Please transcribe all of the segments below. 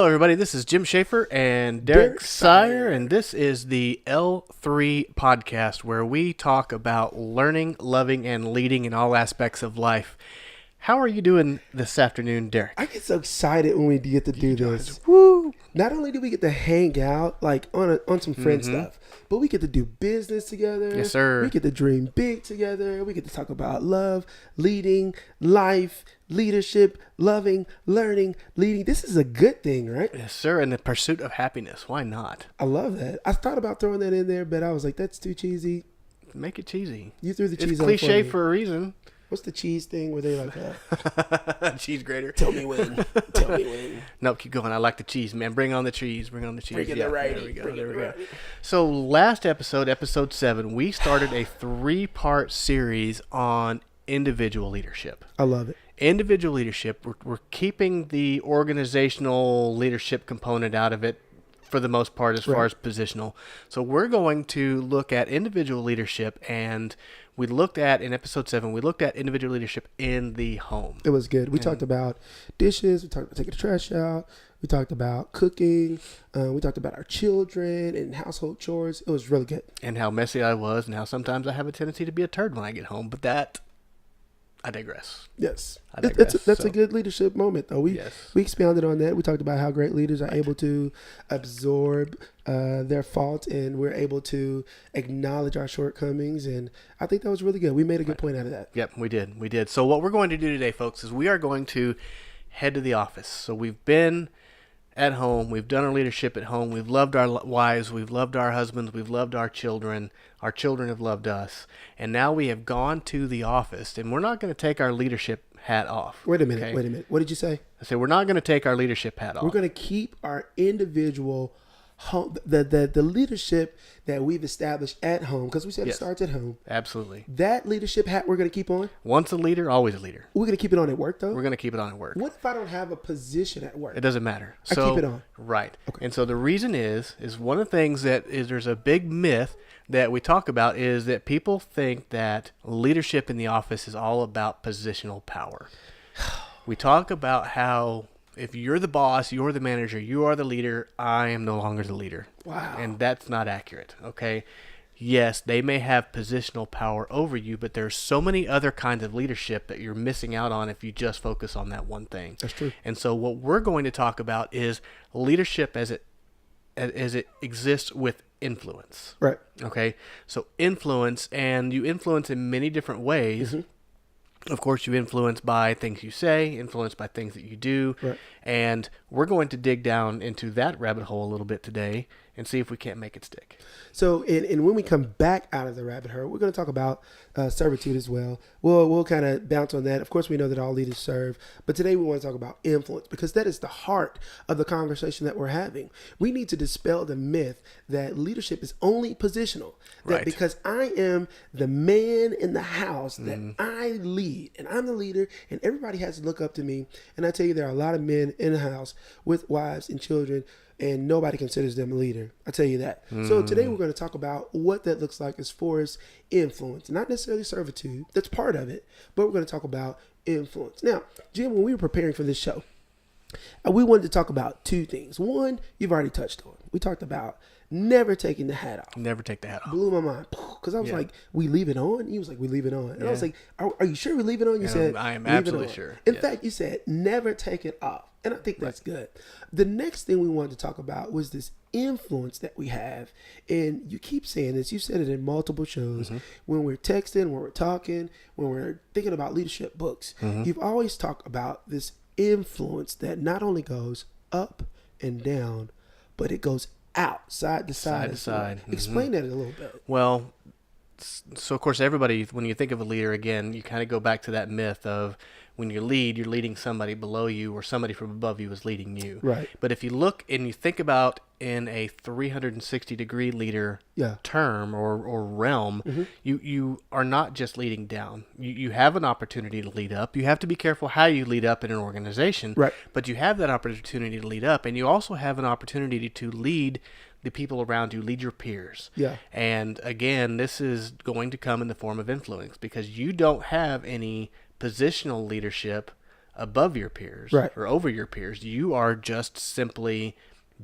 Hello, everybody. This is Jim Schaefer and Derek Sire, and this is the L3 podcast where we talk about learning, loving, and leading in all aspects of life. How are you doing this afternoon, Derek? I get so excited when we get to do this. Woo! Not only do we get to hang out like on some friend stuff, but we get to do business together. Yes, sir. We get to dream big together. We get to talk about love, leading, life, leadership, loving, learning, leading. This is a good thing, right? Yes, sir. In the pursuit of happiness. Why not? I love that. I thought about throwing that in there, but I was like, that's too cheesy. Make it cheesy. You threw the cheese It's on cliche me. for a reason. What's the cheese thing where they like, Cheese grater. tell me when. Tell me when. Nope, keep going. I like the cheese, man. Bring on the cheese. Bring on the cheese. Bring in the righty. There we go. Bring in There the we go. righty. So last episode, episode 7, we started a 3-part series on individual leadership. I love it. Individual leadership, we're keeping the organizational leadership component out of it for the most part as far as positional. So we're going to look at individual leadership, and we looked at, in episode 7, we looked at individual leadership in the home. It was good. We talked about dishes. We talked about taking the trash out. We talked about cooking. We talked about our children and household chores. It was really good. And how messy I was, and how sometimes I have a tendency to be a turd when I get home. But that, I digress. Yes. I digress, That's so. a good leadership moment, though. We Yes. expounded on that. We talked about how great leaders are able to absorb their faults, and we're able to acknowledge our shortcomings. And I think that was really good. We made a good point out of that. Yep, we did. We did. So what we're going to do today, folks, is we are going to head to the office. So we've been at home. We've done our leadership at home. We've loved our wives. We've loved our husbands. We've loved our children. Our children have loved us. And now we have gone to the office, and we're not going to take our leadership hat off. Wait a minute. okay? Wait a minute. What did you say? I said we're not going to take our leadership hat off. We're going to keep our individual home, the leadership that we've established at home, because we said Yes. it starts at home. Absolutely. That leadership hat we're going to keep on. Once a leader, always a leader. We're going to keep it on at work, though. We're going to keep it on at work. What if I don't have a position at work? It doesn't matter. I keep it on. Right. Okay. And so the reason is one of the things that is there's a big myth that we talk about is that people think that leadership in the office is all about positional power. We talk about how if you're the boss, you're the manager, you are the leader, I am no longer the leader. Wow. And that's not accurate, okay? Yes, they may have positional power over you, but there's so many other kinds of leadership that you're missing out on if you just focus on that one thing. That's true. And so what we're going to talk about is leadership as it exists with influence. Right. Okay? So influence, and you influence in many different ways. Of course, you influence by things you say, influence by things that you do. Right. And we're going to dig down into that rabbit hole a little bit today and see if we can't make it stick. So, and when we come back out of the rabbit hole, we're going to talk about servitude as well. We'll kind of bounce on that. Of course, we know that all leaders serve, but today we want to talk about influence, because that is the heart of the conversation that we're having. We need to dispel the myth that leadership is only positional. That Right. because I am the man in the house, that I lead, and I'm the leader, and everybody has to look up to me. And I tell you, there are a lot of men in the house with wives and children, and nobody considers them a leader. I tell you that. So today we're going to talk about what that looks like as far as influence, not necessarily servitude. That's part of it, but we're going to talk about influence. Now, Jim, when we were preparing for this show, we wanted to talk about 2 things. One, you've already touched on. We talked about never taking the hat off. Never take the hat off. Blew my mind, because I was Yeah. like, we leave it on? He was like, we leave it on. And I was Yeah. like, are you sure we leave it on? You said, I am "Leave it absolutely on." sure. In Yes. fact, you said, never take it off. And I think that's good. The next thing we wanted to talk about was this influence that we have. And you keep saying this. You said it in multiple shows. When we're texting, when we're talking, when we're thinking about leadership books, you've always talked about this influence that not only goes up and down, but it goes out, side to side. Side to as well. side. Explain that a little bit. Well, so of course everybody, when you think of a leader, again, you kind of go back to that myth of when you lead, you're leading somebody below you, or somebody from above you is leading you. Right. But if you look and you think about in a 360-degree leader Yeah. term or realm, you are not just leading down. You have an opportunity to lead up. You have to be careful how you lead up in an organization. Right. But you have that opportunity to lead up, and you also have an opportunity to lead the people around you, lead your peers. Yeah. And again, this is going to come in the form of influence, because you don't have any positional leadership above your peers Right. or over your peers. You are just simply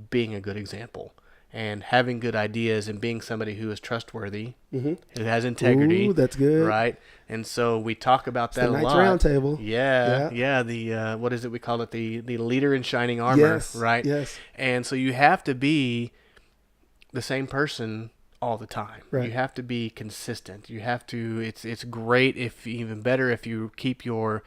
being a good example and having good ideas and being somebody who is trustworthy, who has integrity. Ooh, that's good. Right. And so we talk about that the a Knights lot. Round Table. Yeah. The what is it? We call it the leader in shining armor. Yes. Right. Yes. And so you have to be the same person all the time. Right. You have to be consistent. You have to. It's great, if even better, if you keep your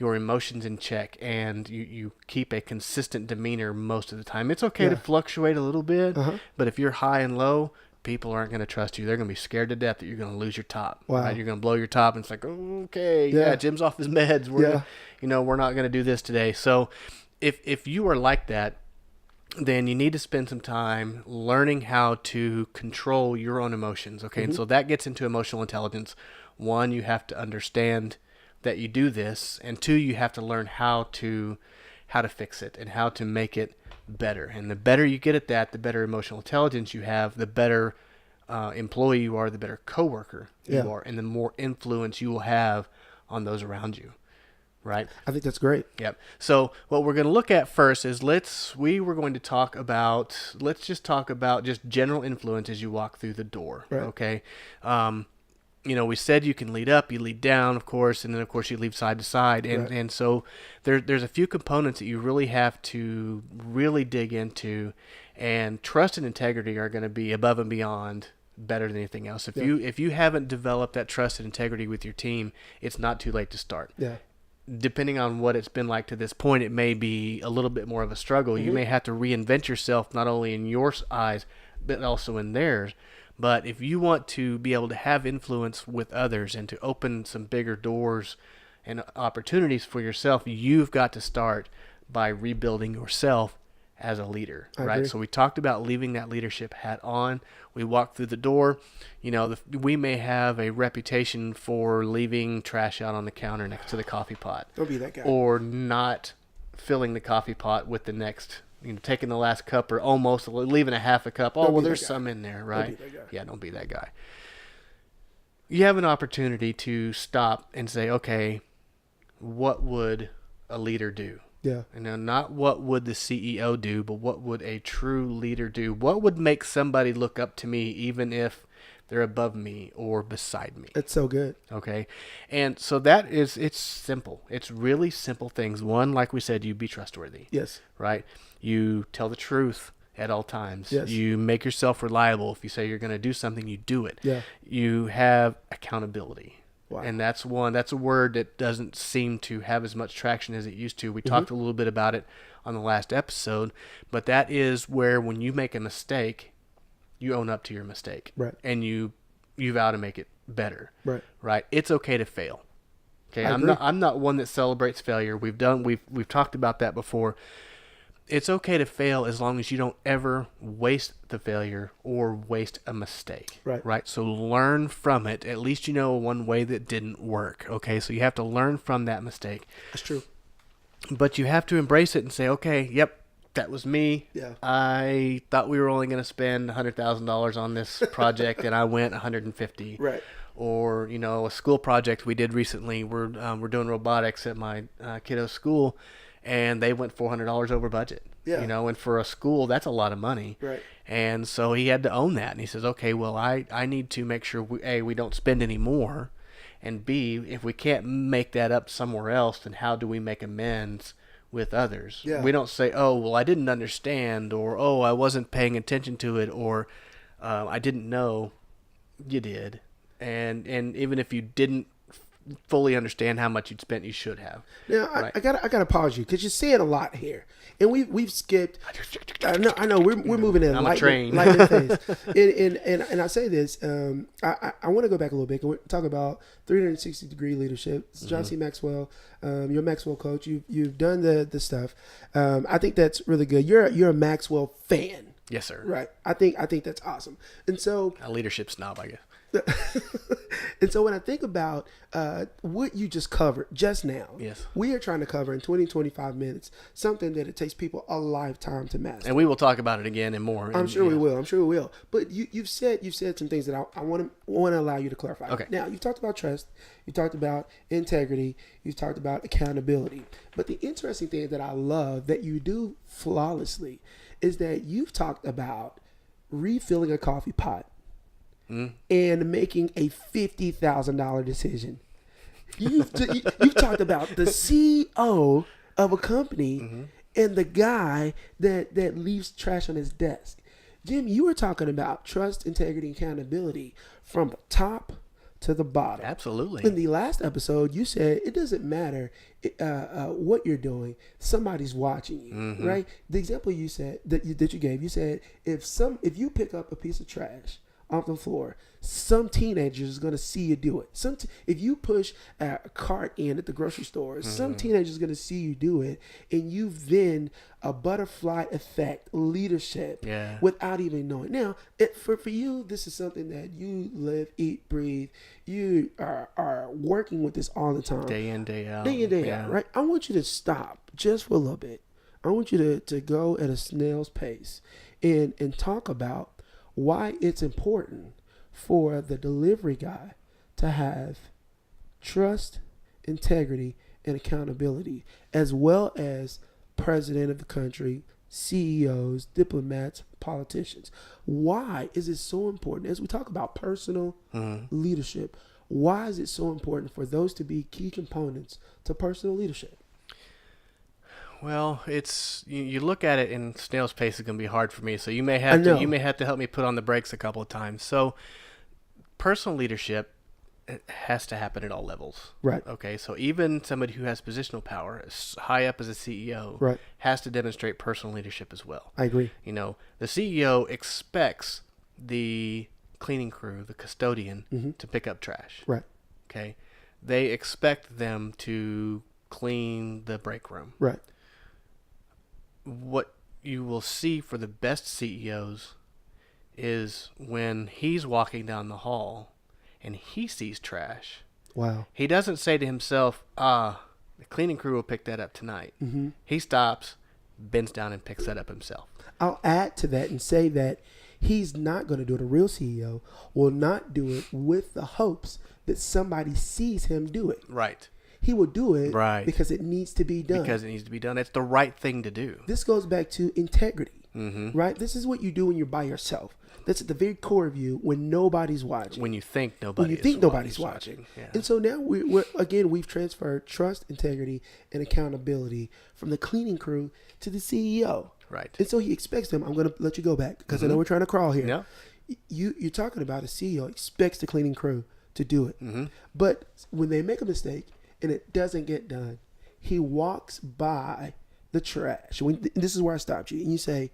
emotions in check and you keep a consistent demeanor most of the time. It's okay to fluctuate a little bit, but if you're high and low, people aren't going to trust you. They're going to be scared to death that you're going to lose your top. Wow. Right? You're going to blow your top, and it's like, okay, yeah, Jim's off his meds. We're not going to do this today. So if you are like that, then you need to spend some time learning how to control your own emotions. Okay. And so that gets into emotional intelligence. One, you have to understand that you do this, and two, you have to learn how to fix it and how to make it better. And the better you get at that, the better emotional intelligence you have, the better employee you are, the better coworker you are, and the more influence you will have on those around you. Right? I think that's great. Yep. So what we're going to look at first is let's talk about just general influence as you walk through the door. Right. Okay. We said you can lead up, you lead down, of course, and then of course you lead side to side. And so there's a few components that you really have to really dig into, and trust and integrity are going to be above and beyond better than anything else. If you haven't developed that trust and integrity with your team, it's not too late to start. Yeah. Depending on what it's been like to this point, it may be a little bit more of a struggle. You may have to reinvent yourself, not only in your eyes, but also in theirs. But if you want to be able to have influence with others and to open some bigger doors and opportunities for yourself, you've got to start by rebuilding yourself as a leader, right? agree. So we talked about leaving that leadership hat on. We walk through the door. We may have a reputation for leaving trash out on the counter next to the coffee pot. Don't be that guy. Or not filling the coffee pot with the next, taking the last cup or almost leaving a half a cup. Don't be There's that some in there, right? Don't be that guy. Yeah, don't be that guy. You have an opportunity to stop and say, okay, what would a leader do? Yeah. Not what would the CEO do, but what would a true leader do? What would make somebody look up to me even if they're above me or beside me? It's so good. Okay. And so it's simple. It's really simple things. One, like we said, you be trustworthy. Yes. Right? You tell the truth at all times. Yes. You make yourself reliable. If you say you're going to do something, you do it. Yeah. You have accountability. Wow. And that's a word that doesn't seem to have as much traction as it used to. We talked a little bit about it on the last episode, but that is where when you make a mistake, you own up to your mistake. Right. And you vow to make it better. Right. Right? It's okay to fail. Okay? I agree. I'm not one that celebrates failure. We've talked about that before. It's okay to fail as long as you don't ever waste the failure or waste a mistake. Right. Right. So learn from it. At least you know one way that didn't work. Okay. So you have to learn from that mistake. That's true. But you have to embrace it and say, okay, yep, that was me. Yeah. I thought we were only going to spend $100,000 on this project, and I went $150. Right. Or a school project we did recently. We're doing robotics at my kiddo's school, and they went $400 over budget. Yeah. And for a school, that's a lot of money. Right. And so he had to own that. And he says, okay, well, I need to make sure, we don't spend any more. And B, if we can't make that up somewhere else, then how do we make amends with others? Yeah. We don't say, oh, well, I didn't understand, or, oh, I wasn't paying attention to it, or I didn't know. You did. And even if you didn't fully understand how much you'd spent, you should have. Now Right. I gotta pause you because you're saying a lot here, and we've skipped. I know we're moving at I'm a a train. lightning pace. and I say this. I want to go back a little bit and talk about 360-degree leadership. It's John C. Maxwell. You're a Maxwell coach. You've done the stuff. I think that's really good. You're a Maxwell fan. Yes, sir. Right. I think that's awesome. And so A leadership snob, I guess. And so when I think about what you just covered just now, Yes. we are trying to cover in 20, 25 minutes something that it takes people a lifetime to master. And we will talk about it again and more. I'm And, sure we yeah. will. I'm sure we will. But you've said some things that I want to allow you to clarify. Okay. Now you've talked about trust. You talked about integrity. You've talked about accountability. But the interesting thing that I love that you do flawlessly is that you've talked about refilling a coffee pot and making a $50,000 decision. You've talked about the CEO of a company and the guy that leaves trash on his desk. Jim, you were talking about trust, integrity, and accountability from the top to the bottom. Absolutely. In the last episode, you said it doesn't matter what you're doing; somebody's watching you, right? The example you said that you gave, you said if you pick up a piece of trash off the floor, some teenager is going to see you do it. If you push a cart in at the grocery store, some teenager is going to see you do it, and you've then a butterfly effect leadership Yeah. without even knowing. Now, for you, this is something that you live, eat, breathe. You are working with this all the time, Day in, day out. day in, day Yeah. out, right? I want you to stop just for a little bit. I want you to go at a snail's pace and talk about why it's important for the delivery guy to have trust, integrity, and accountability, as well as president of the country, CEOs, diplomats, politicians. Why is it so important? As we talk about personal leadership, why is it so important for those to be key components to personal leadership? Well, it's you look at it in snail's pace is going to be hard for me. So you may I have know. to help me put on the brakes a couple of times. So personal leadership, it has to happen at all levels. Right. Okay. So even somebody who has positional power, as high up as a CEO, Right. has to demonstrate personal leadership as well. I agree. You know, the CEO expects the cleaning crew, the custodian, to pick up trash. Right. Okay. They expect them to clean the break room. Right. What you will see for the best CEOs is when he's walking down the hall and he sees trash, Wow. he doesn't say to himself, the cleaning crew will pick that up tonight. He stops, bends down, and picks that up himself. I'll add to that and say that he's not going to do it. A real CEO will not do it with the hopes that somebody sees him do it. Right. He will do it Right. because it needs to be done. Because it needs to be done. It's the right thing to do. This goes back to integrity, right? This is what you do when you're by yourself. That's at the very core of you when nobody's watching. When you think nobody's watching. Yeah. And so now we've transferred trust, integrity, and accountability from the cleaning crew to the CEO. Right. And so he expects them. I'm going to let you go back because I know we're trying to crawl here. Yeah. You're talking about a CEO expects the cleaning crew to do it. But when they make a mistake and it doesn't get done, he walks by the trash. This is where I stopped you. And you say,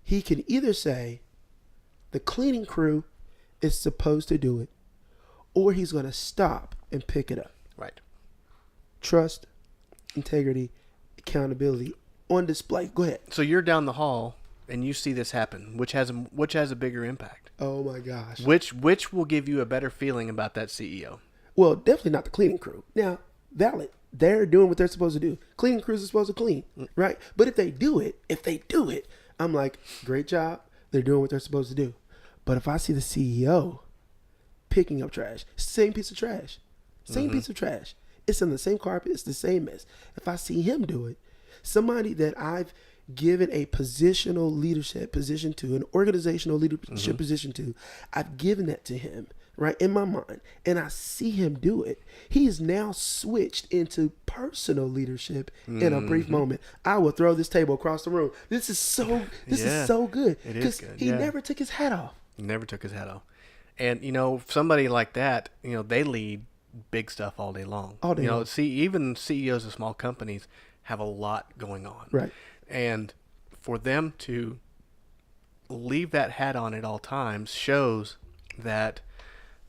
he can either say, the cleaning crew is supposed to do it, or he's going to stop and pick it up. Right. Trust, integrity, accountability on display. Go ahead. So you're down the hall and you see this happen. Which has a bigger impact? Oh my gosh. Which will give you a better feeling about that CEO? Well, definitely not the cleaning crew. Now, valid. They're doing what they're supposed to do. Cleaning crews are supposed to clean, right? But if they do it, I'm like, great job. They're doing what they're supposed to do. But if I see the CEO picking up trash, same piece of trash, piece of trash. It's on the same carpet. It's the same mess. If I see him do it, somebody that I've given a positional leadership position to, an organizational leadership position to, I've given that to him, right, in my mind, and I see him do it. He's now switched into personal leadership in a brief moment. I will throw this table across the room. This is so good. It is good. He Yeah. never took his hat off. He never took his hat off. And, somebody like that, they lead big stuff all day long. All day long. Even CEOs of small companies have a lot going on. Right. And for them to leave that hat on at all times shows that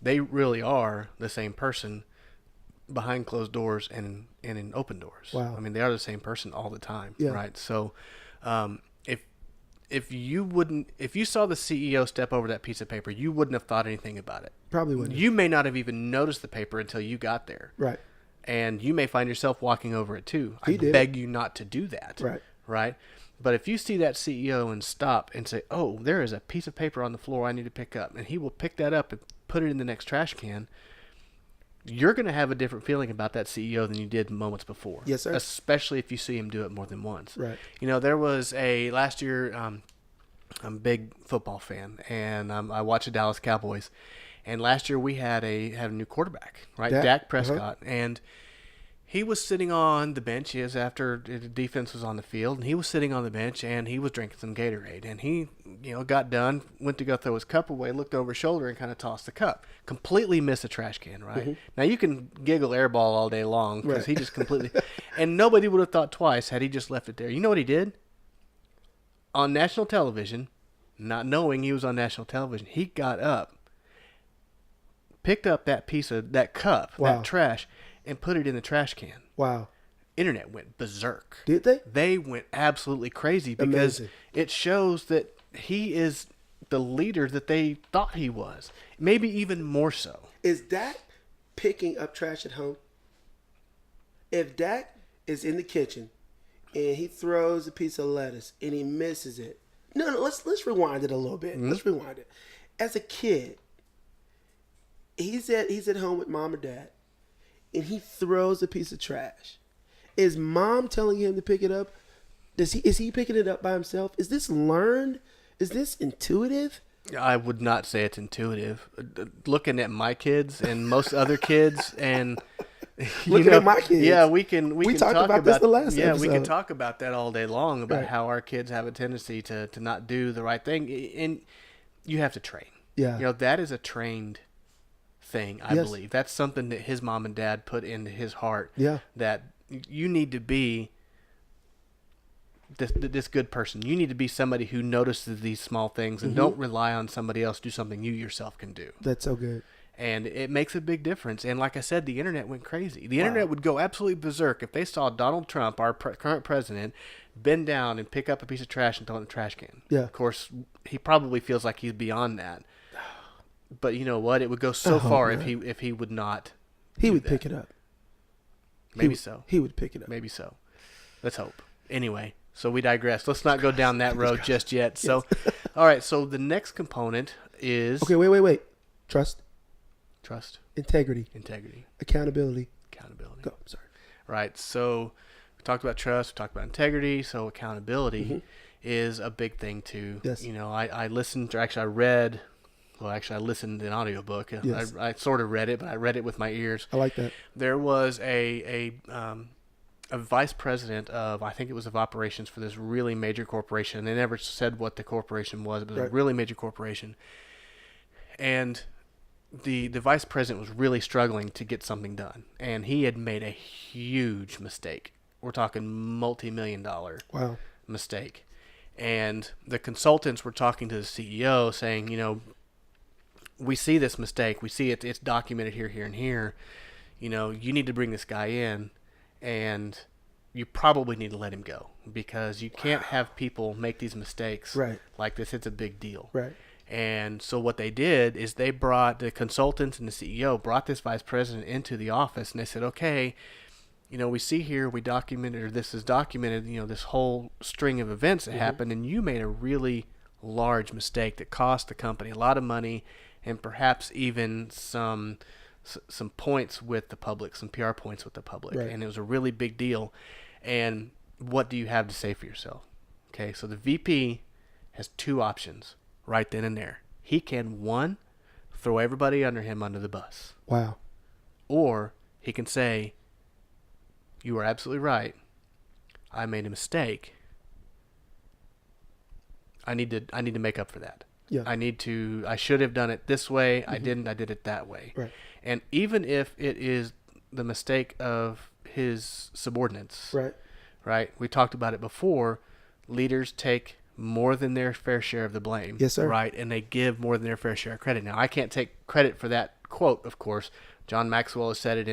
they really are the same person behind closed doors and in open doors. Wow. I mean, they are the same person all the time. Yeah. Right. So, if you saw the CEO step over that piece of paper, you wouldn't have thought anything about it. Probably wouldn't. You may not have even noticed the paper until you got there. Right. And you may find yourself walking over it too. He I did. beg you not to do that. Right. Right? But if you see that CEO and stop and say, oh, there is a piece of paper on the floor I need to pick up, and he will pick that up and put it in the next trash can, you're going to have a different feeling about that CEO than you did moments before. Yes, sir. Especially if you see him do it more than once. Right. You know, there was last year, I'm a big football fan, and I watch the Dallas Cowboys. And last year we had a new quarterback, right? Dak Prescott. And he was sitting on the bench after the defense was on the field, and he was sitting on the bench, and he was drinking some Gatorade. And he, got done, went to go throw his cup away, looked over his shoulder, and kind of tossed the cup. Completely missed a trash can, right? Mm-hmm. Now, you can giggle airball all day long because he just completely – and nobody would have thought twice had he just left it there. You know what he did? On national television, not knowing he was on national television, he got up, picked up that cup, that trash, and put it in the trash can. Wow. Internet went berserk. Did they? They went absolutely crazy because it shows that he is the leader that they thought he was. Maybe even more so. Is Dak picking up trash at home? If Dak is in the kitchen and he throws a piece of lettuce and he misses it. No, let's rewind it a little bit. Mm-hmm. Let's rewind it. As a kid, he's at home with mom or dad, and he throws a piece of trash. Is mom telling him to pick it up? Is he picking it up by himself? Is this learned? Is this intuitive? I would not say it's intuitive. Looking at my kids and most other kids, and looking at my kids, yeah, we can talked talk about this the last episode. we can talk about that all day long about how our kids have a tendency to not do the right thing, and you have to train. Yeah, that is a trained thing. I believe that's something that his mom and dad put into his heart. Yeah, that you need to be this good person. You need to be somebody who notices these small things and don't rely on somebody else to do something you yourself can do. That's so good. And it makes a big difference. And like I said, the internet went crazy. The internet would go absolutely berserk if they saw Donald Trump, our current president, bend down and pick up a piece of trash and throw it in the trash can. Yeah. Of course, he probably feels like he's beyond that. But you know what? It would go so far if he would not. He would pick it up. Maybe so. He would pick it up. Maybe so. Let's hope. Anyway, so we digress. Let's not go down that road just yet. So, all right. So the next component is wait. Trust. Integrity. Accountability. Go. Sorry. Right. So we talked about trust. We talked about integrity. So accountability is a big thing too. Yes. I listened. Or actually, I read. Well, actually, I listened to an audiobook. Yes. I sort of read it, but I read it with my ears. I like that. There was a vice president of operations for this really major corporation. They never said what the corporation was. It was a really major corporation. And the vice president was really struggling to get something done. And he had made a huge mistake. We're talking multi-million-dollar mistake. And the consultants were talking to the CEO saying, we see this mistake. We see it's documented here, and here. You need to bring this guy in, and you probably need to let him go because you can't have people make these mistakes like this. It's a big deal. Right. And so what they did is they brought the consultants and the CEO brought this vice president into the office, and they said, okay, we see here this is documented, this whole string of events that happened, and you made a really large mistake that cost the company a lot of money and perhaps even some points with the public, some PR points with the public. Right. And it was a really big deal. And what do you have to say for yourself? Okay, so the VP has two options right then and there. He can, one, throw everybody under the bus. Wow. Or he can say, you are absolutely right. I made a mistake. I need to make up for that. Yeah. I should have done it this way. I didn't. I did it that way. Right. And even if it is the mistake of his subordinates, right? We talked about it before. Leaders take more than their fair share of the blame. Yes, sir. Right. And they give more than their fair share of credit. Now, I can't take credit for that quote, of course. John Maxwell has said it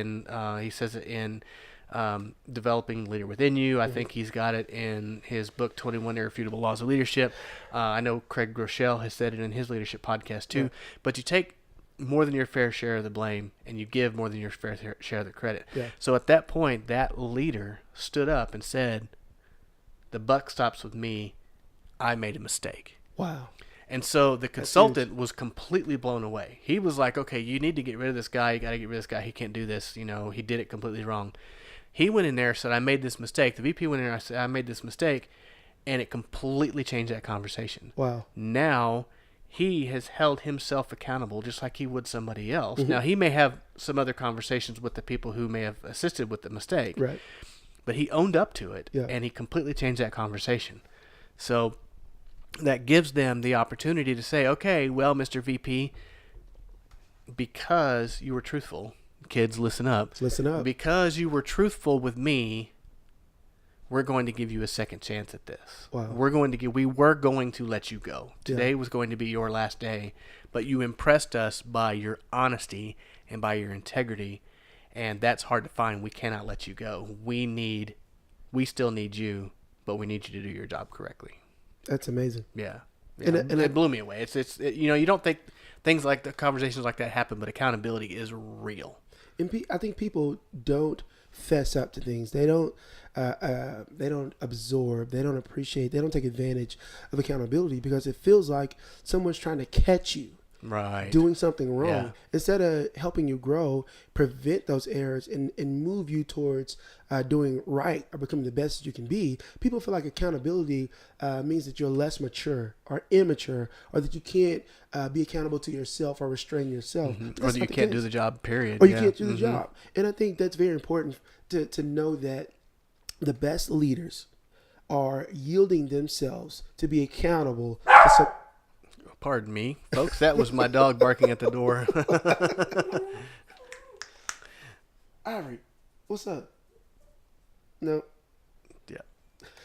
he says it in developing the leader within you. I think he's got it in his book, 21 Irrefutable Laws of Leadership. I know Craig Groeschel has said it in his leadership podcast too. Yeah. But you take more than your fair share of the blame and you give more than your fair share of the credit. Yeah. So at that point, that leader stood up and said, the buck stops with me. I made a mistake. Wow. And so the consultant was completely blown away. He was like, okay, you need to get rid of this guy. You got to get rid of this guy. He can't do this. You know, he did it completely wrong. He went in there and said, I made this mistake. The VP went in there and said, I made this mistake. And it completely changed that conversation. Wow. Now he has held himself accountable just like he would somebody else. Now he may have some other conversations with the people who may have assisted with the mistake. Right. But he owned up to it, and he completely changed that conversation. So that gives them the opportunity to say, okay, well, Mr. VP, because you were truthful, kids, listen up. Listen up. Because you were truthful with me, we're going to give you a second chance at this. Wow. We were going to let you go. Today was going to be your last day, but you impressed us by your honesty and by your integrity, and that's hard to find. We cannot let you go. We still need you, but we need you to do your job correctly. That's amazing. Yeah. And it blew me away. You don't think things like the conversations like that happen, but accountability is real. And I think people don't fess up to things. They don't absorb. They don't appreciate. They don't take advantage of accountability because it feels like someone's trying to catch you Right. doing something wrong. Yeah. Instead of helping you grow, prevent those errors and move you towards doing right or becoming the best you can be. People feel like accountability means that you're less mature or immature, or that you can't be accountable to yourself or restrain yourself. Or that you can't do the job, period. Or you can't do the job. And I think that's very important to know that the best leaders are yielding themselves to be accountable to some. Pardon me, folks. That was my dog barking at the door. Ivory, what's up? No. Yeah.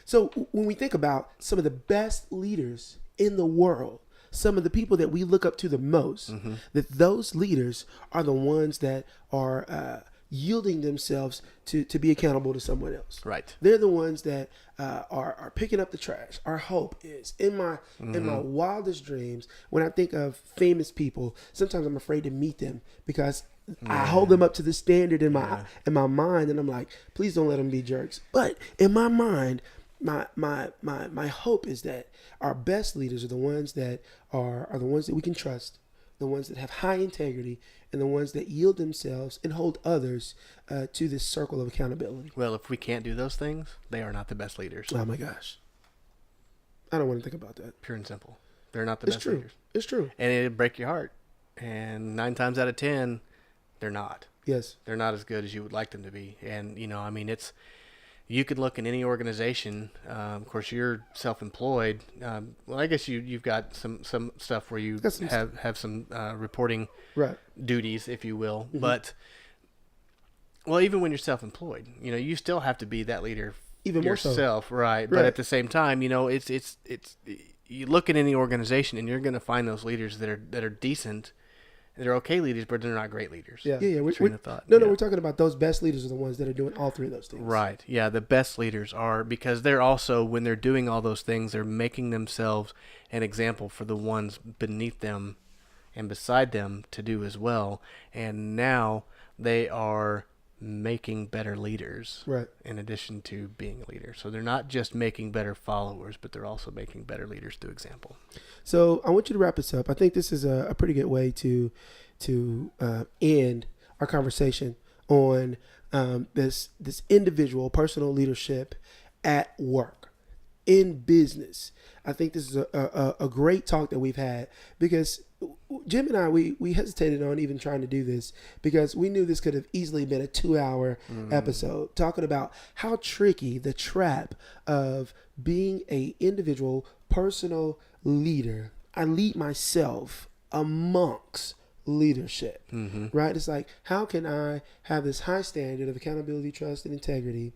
So when we think about some of the best leaders in the world, some of the people that we look up to the most, that those leaders are the ones that are yielding themselves to be accountable to someone else. Right. They're the ones that are picking up the trash. Our hope is in my wildest dreams. When I think of famous people, sometimes I'm afraid to meet them because I hold them up to the standard in my mind, and I'm like, please don't let them be jerks. But in my mind, my hope is that our best leaders are the ones that are the ones that we can trust, the ones that have high integrity, and the ones that yield themselves and hold others to this circle of accountability. Well, if we can't do those things, they are not the best leaders. Oh my gosh. I don't want to think about that. Pure and simple. They're not the It's best true. leaders. It's true. And it'd break your heart. And 9 times out of 10, they're not. Yes. They're not as good as you would like them to be. And, you could look in any organization. Of course, you're self-employed. Well, I guess you've got some stuff where you have some reporting Right. duties, if you will. But, well, even when you're self-employed, you still have to be that leader Even more so. yourself, right? But at the same time, it's you look at any organization and you're going to find those leaders that are decent. They're okay leaders, but they're not great leaders. Yeah. We're talking about those best leaders are the ones that are doing all three of those things. Right. Yeah, the best leaders are, because they're also, when they're doing all those things, they're making themselves an example for the ones beneath them and beside them to do as well. And now they are making better leaders, right, in addition to being a leader. So they're not just making better followers, but they're also making better leaders through example. So I want you to wrap this up. I think this is a pretty good way to end our conversation on this individual personal leadership at work, in business. I think this is a great talk that we've had, because Jim and I, we hesitated on even trying to do this because we knew this could have easily been a 2-hour episode talking about how tricky the trap of being a individual personal leader. I lead myself amongst leadership, right? It's like, how can I have this high standard of accountability, trust, and integrity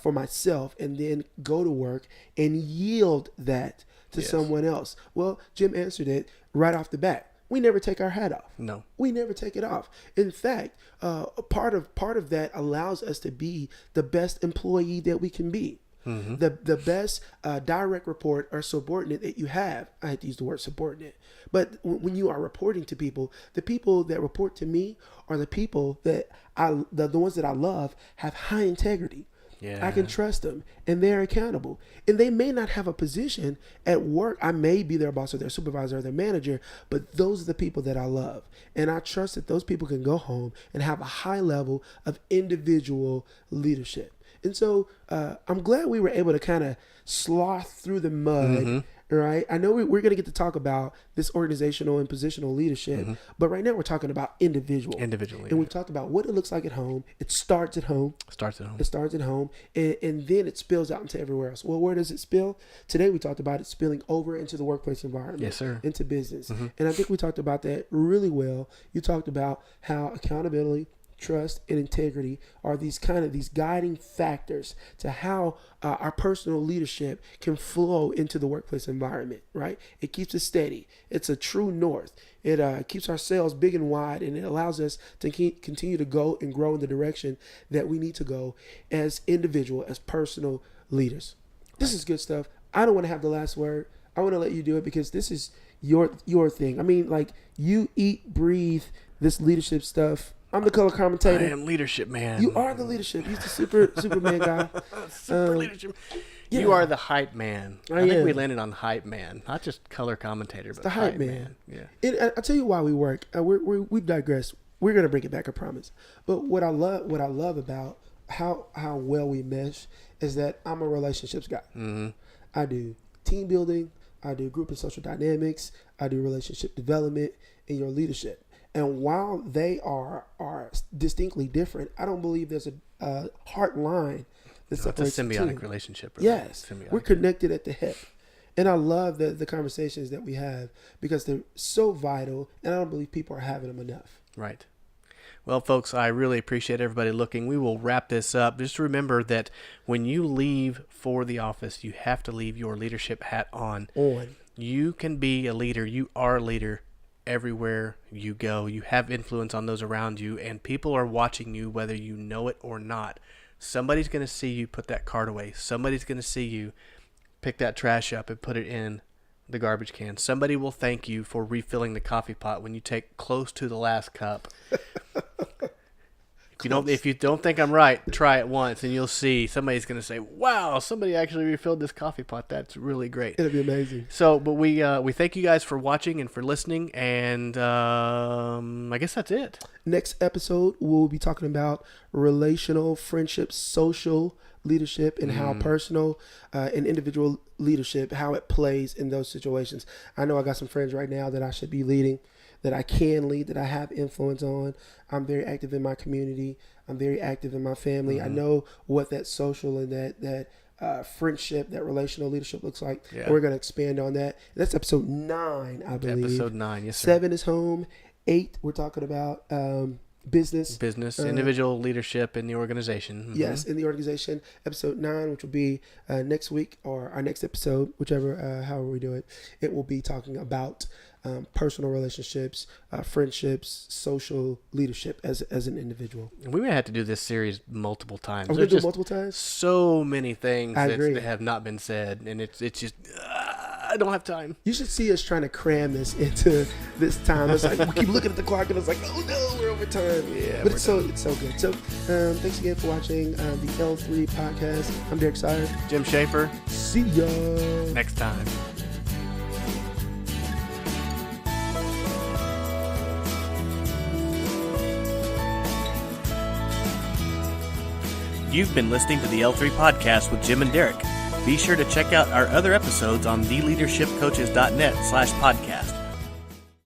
for myself, and then go to work and yield that to someone else? Well, Jim answered it right off the bat. we never take our hat off. No. We never take it off. In fact, part of that allows us to be the best employee that we can be. Mm-hmm. The best direct report or subordinate that you have. I hate to use the word subordinate, but when you are reporting to people, the people that report to me are the people that the ones that I love have high integrity. Yeah. I can trust them, and they're accountable. And they may not have a position at work. I may be their boss or their supervisor or their manager, but those are the people that I love. And I trust that those people can go home and have a high level of individual leadership. And so I'm glad we were able to kind of sloth through the mud, right? I know we're going to get to talk about this organizational and positional leadership, but right now we're talking about individual. And we've talked about what it looks like at home. It starts at home. It starts at home, and then it spills out into everywhere else. Well, where does it spill? Today we talked about it spilling over into the workplace environment, yes, sir, into business. And I think we talked about that really well. You talked about how accountability, trust, and integrity are these guiding factors to how our personal leadership can flow into the workplace environment, right? It keeps us steady. It's a true north. It keeps our sails big and wide, and it allows us to continue to go and grow in the direction that we need to go as individual, as personal leaders. This is good stuff. I don't want to have the last word. I want to let you do it because this is your thing. I mean, like, you eat, breathe this leadership stuff. I'm the color commentator. I am leadership man. You are the leadership. He's the Superman guy. Super leadership. Yeah. You are the hype man. I think we landed on hype man, not just color commentator, but the hype man. Yeah. I'll tell you why we work. We've digressed. We're gonna bring it back, I promise. But what I love about how well we mesh is that I'm a relationships guy. Mm-hmm. I do team building. I do group and social dynamics. I do relationship development and your leadership. And while they are distinctly different, I don't believe there's a hard line that separates the two. It's a symbiotic relationship. Really. Yes, we're connected at the hip. And I love the conversations that we have because they're so vital, and I don't believe people are having them enough. Right. Well, folks, I really appreciate everybody looking. We will wrap this up. Just remember that when you leave for the office, you have to leave your leadership hat on. You can be a leader. You are a leader. Everywhere you go, you have influence on those around you, and people are watching you whether you know it or not. Somebody's going to see you put that card away. Somebody's going to see you pick that trash up and put it in the garbage can. Somebody will thank you for refilling the coffee pot when you take close to the last cup. If you don't think I'm right, try it once and you'll see somebody's going to say, wow, somebody actually refilled this coffee pot. That's really great. It'll be amazing. So, but we thank you guys for watching and for listening, and I guess that's it. Next episode, we'll be talking about relational, friendship, social leadership, and how personal and individual leadership, how it plays in those situations. I know I got some friends right now that I should be leading, that I can lead, that I have influence on. I'm very active in my community. I'm very active in my family. I know what that social and that friendship, that relational leadership looks like. Yeah. And we're going to expand on that. That's episode 9, I believe. Episode 9, yes, sir. 7 is home. 8, we're talking about business, individual leadership in the organization. Yes, in the organization. Episode 9, which will be next week, or our next episode, whichever, however we do it. It will be talking about personal relationships, friendships, social leadership as an individual. We may have to do this series multiple times. Are we going to do it multiple times? So many things that have not been said, and it's just I don't have time. You should see us trying to cram this into this time. It's like we keep looking at the clock, and it's like, oh no, we're over time. Yeah, but it's so good. So thanks again for watching the L3 podcast. I'm Derek Sire. Jim Schaefer. See ya next time. You've been listening to the L3 Podcast with Jim and Derek. Be sure to check out our other episodes on theleadershipcoaches.net/podcast.